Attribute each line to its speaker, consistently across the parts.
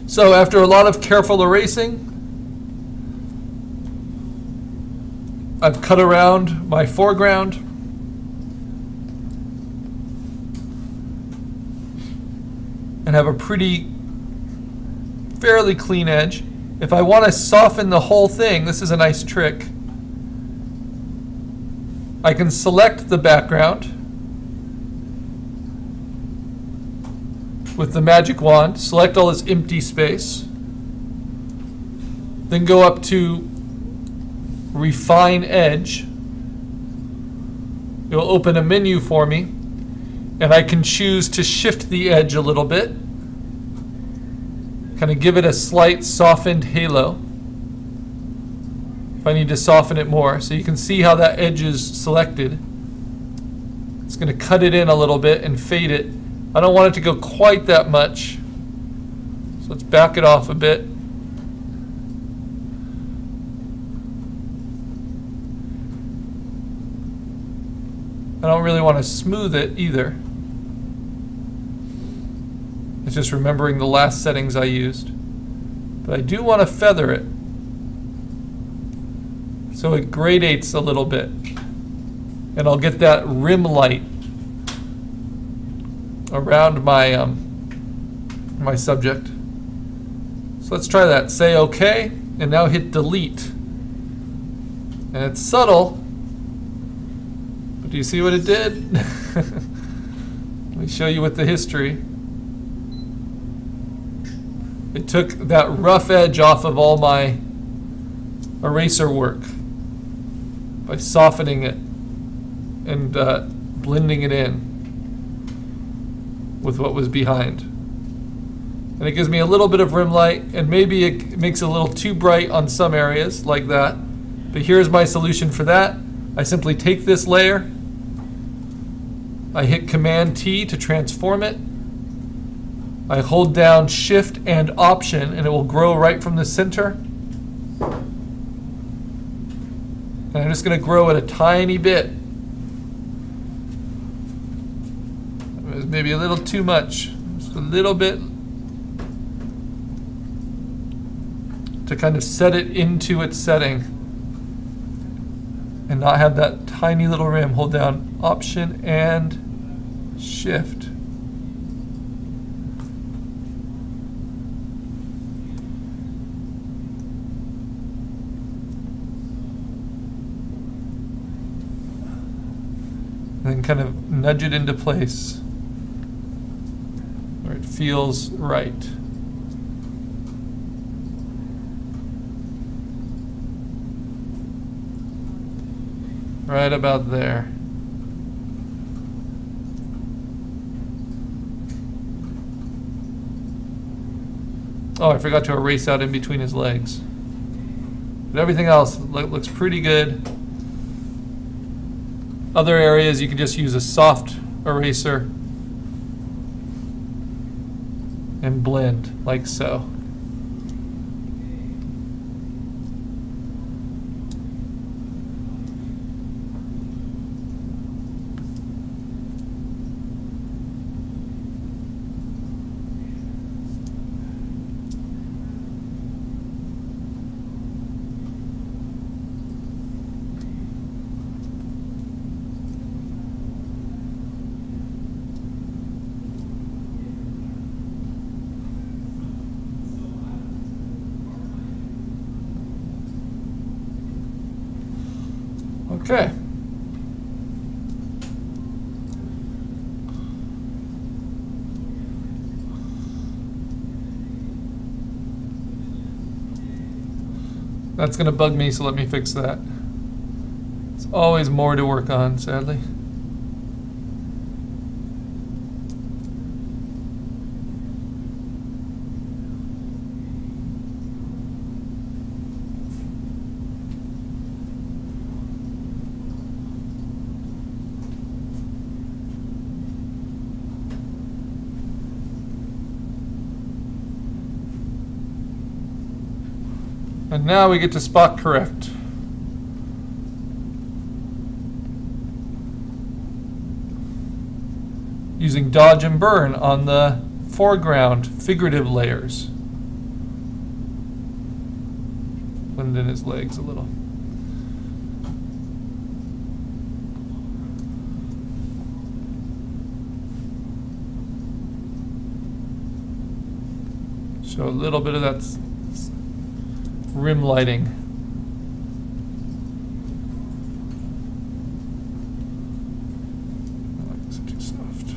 Speaker 1: So after a lot of careful erasing, I've cut around my foreground. And have a fairly clean edge. If I want to soften the whole thing, this is a nice trick. I can select the background with the magic wand, select all this empty space, then go up to Refine Edge. It will open a menu for me, and I can choose to shift the edge a little bit, kind of give it a slight softened halo if I need to soften it more. So you can see how that edge is selected. It's going to cut it in a little bit and fade it. I don't want it to go quite that much, so let's back it off a bit. I don't really want to smooth it either. It's just remembering the last settings I used. But I do want to feather it so it gradates a little bit. And I'll get that rim light around my my subject. So let's try that. Say OK, and now hit delete. And it's subtle, but do you see what it did? Let me show you with the history. It took that rough edge off of all my eraser work by softening it and blending it in with what was behind. And it gives me a little bit of rim light, and maybe it makes it a little too bright on some areas like that. But here's my solution for that. I simply take this layer, I hit Command T to transform it, I hold down Shift and Option, and it will grow right from the center. And I'm just going to grow it a tiny bit. It was maybe a little too much. Just a little bit to kind of set it into its setting and not have that tiny little rim. Hold down Option and Shift. And then kind of nudge it into place where it feels right. Right about there. Oh, I forgot to erase out in between his legs. But everything else looks pretty good. Other areas you can just use a soft eraser and blend like so. Okay. That's going to bug me, so let me fix that. It's always more to work on, sadly. And now we get to spot correct. Using dodge and burn on the foreground figurative layers. blend in his legs a little. So a little bit of that rim lighting. It's too soft.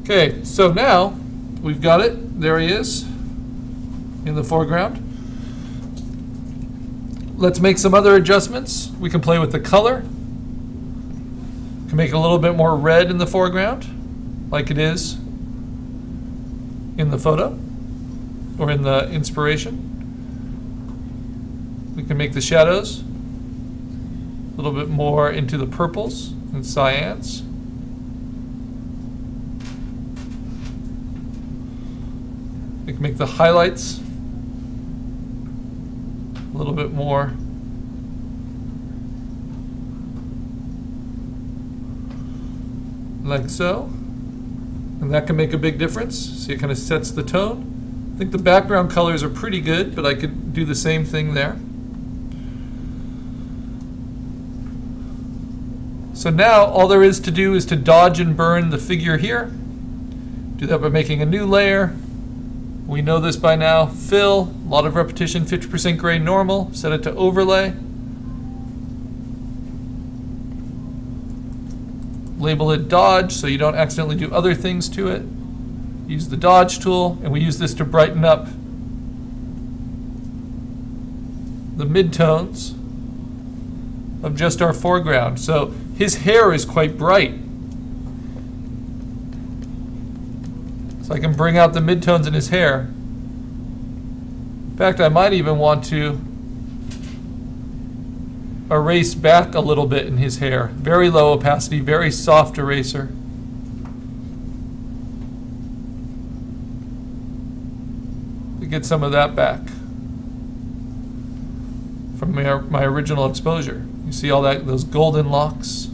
Speaker 1: Okay, so now we've got it. There he is in the foreground. Let's make some other adjustments. We can play with the color. We can make it a little bit more red in the foreground, like it is in the photo or in the inspiration. We can make the shadows a little bit more into the purples and cyans. We can make the highlights a little bit more like so. And that can make a big difference. See, it kind of sets the tone. I think the background colors are pretty good, but I could do the same thing there. So now all there is to do is to dodge and burn the figure here. Do that by making a new layer. We know this by now. Fill, a lot of repetition, 50% gray normal. Set it to overlay. Label it dodge so you don't accidentally do other things to it. Use the dodge tool, and we use this to brighten up the midtones of just our foreground. So his hair is quite bright. So I can bring out the midtones in his hair. In fact, I might even want to erase back a little bit in his hair. Very low opacity, very soft eraser. To get some of that back from my original exposure. You see all that, those golden locks?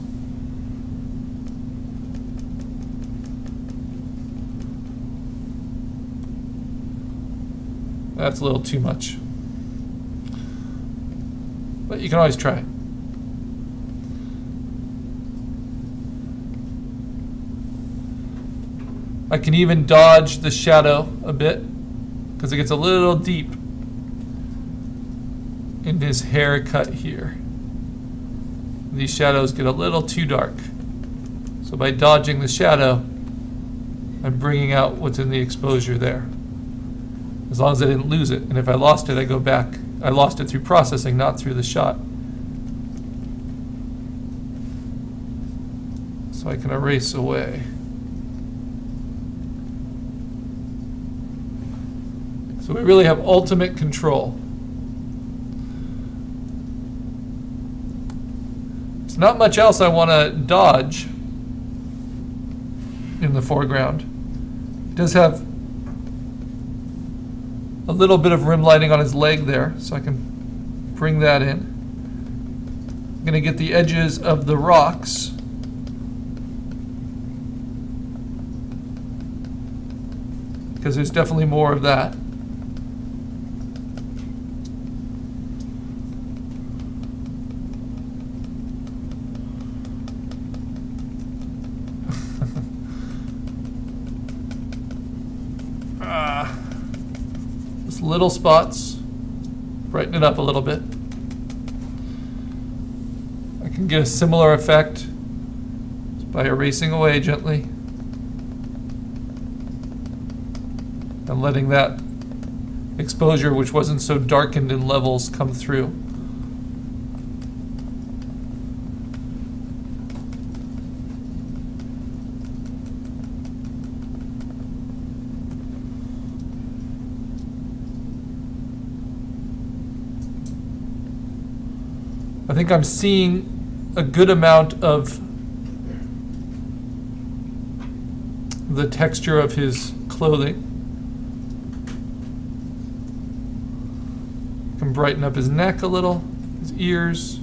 Speaker 1: That's a little too much. But you can always try. I can even dodge the shadow a bit because it gets a little deep in his haircut here. These shadows get a little too dark. So by dodging the shadow, I'm bringing out what's in the exposure there. As long as I didn't lose it. And if I lost it, I go back. I lost it through processing, not through the shot. So I can erase away. So we really have ultimate control. There's not much else I want to dodge in the foreground. It does have a little bit of rim lighting on his leg there, so I can bring that in. I'm going to get the edges of the rocks. Because there's definitely more of that. Little spots, brighten it up a little bit. I can get a similar effect by erasing away gently and letting that exposure, which wasn't so darkened in levels, come through. I think I'm seeing a good amount of the texture of his clothing. I can brighten up his neck a little, his ears.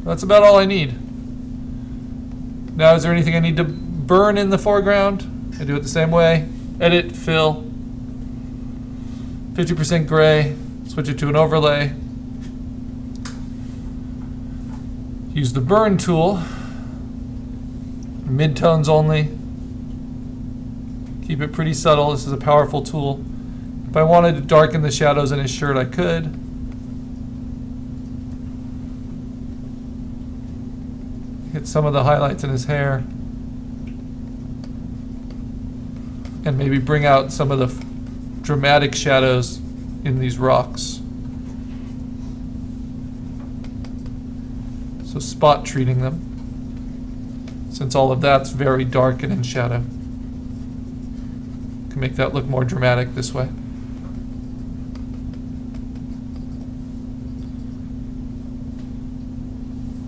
Speaker 1: That's about all I need. Now, is there anything I need to burn in the foreground? I do it the same way. Edit, fill, 50% gray, switch it to an overlay. Use the burn tool, midtones only. Keep it pretty subtle. This is a powerful tool. If I wanted to darken the shadows in his shirt, I could. Hit some of the highlights in his hair. And maybe bring out some of the dramatic shadows in these rocks. So spot treating them, since all of that's very dark and in shadow. Can make that look more dramatic this way.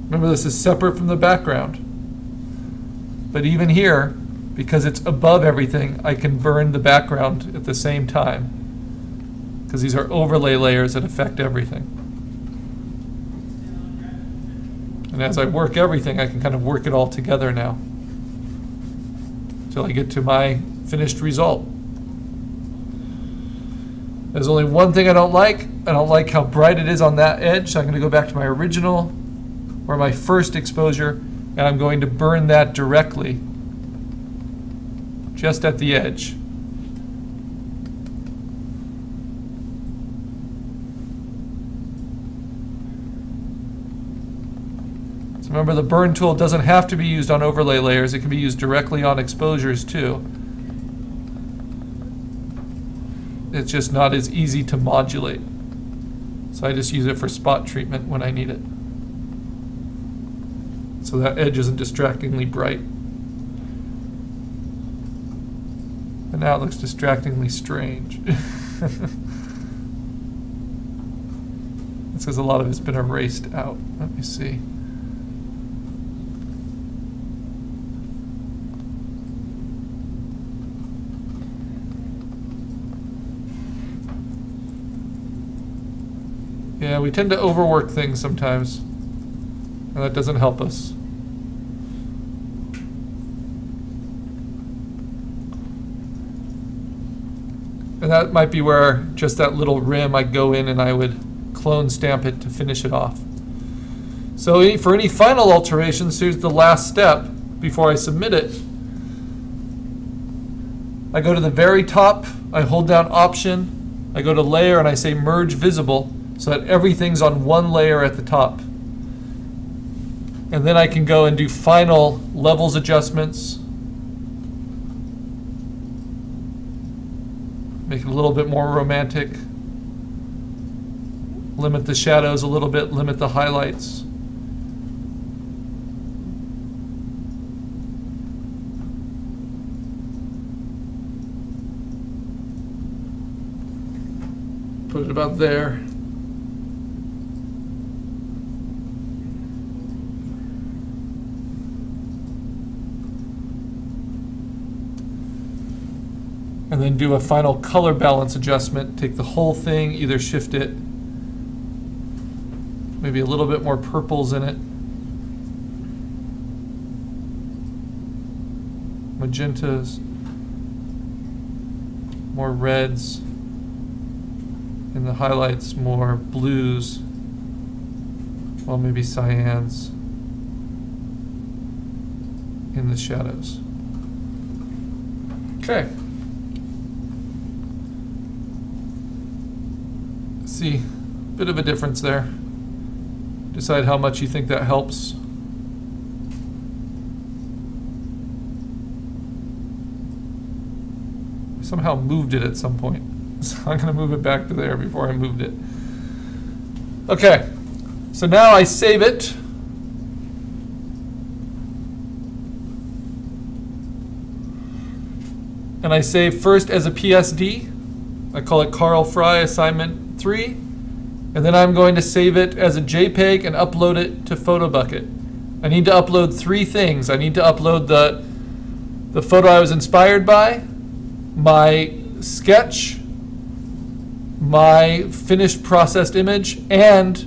Speaker 1: Remember, this is separate from the background. But even here, because it's above everything, I can burn the background at the same time, because these are overlay layers that affect everything. And as I work everything, I can kind of work it all together now until I get to my finished result. There's only one thing I don't like. I don't like how bright it is on that edge, so I'm going to go back to my original, or my first exposure, and I'm going to burn that directly, just at the edge. So remember, the burn tool doesn't have to be used on overlay layers. It can be used directly on exposures too. It's just not as easy to modulate. So I just use it for spot treatment when I need it. So that edge isn't distractingly bright. And now it looks distractingly strange. It's because a lot of it's been erased out. Let me see. Yeah, we tend to overwork things sometimes, and that doesn't help us. And that might be where just that little rim, I'd go in and I would clone stamp it to finish it off. So for any final alterations, here's the last step before I submit it. I go to the very top, I hold down Option, I go to Layer, and I say Merge Visible, so that everything's on one layer at the top. And then I can go and do final levels adjustments. Make it a little bit more romantic. Limit the shadows a little bit, limit the highlights. Put it about there. And then do a final color balance adjustment. Take the whole thing, either shift it, maybe a little bit more purples in it, magentas, more reds, in the highlights more blues, well, maybe cyans in the shadows. Okay. See, bit of a difference there. Decide how much you think that helps. I somehow moved it at some point, so I'm going to move it back to there before I moved it. Okay, so now I save it. And I save first as a PSD. I call it Carl Fry Assignment 3, and then I'm going to save it as a JPEG and upload it to PhotoBucket. I need to upload 3 things. I need to upload the photo I was inspired by, my sketch, my finished processed image, and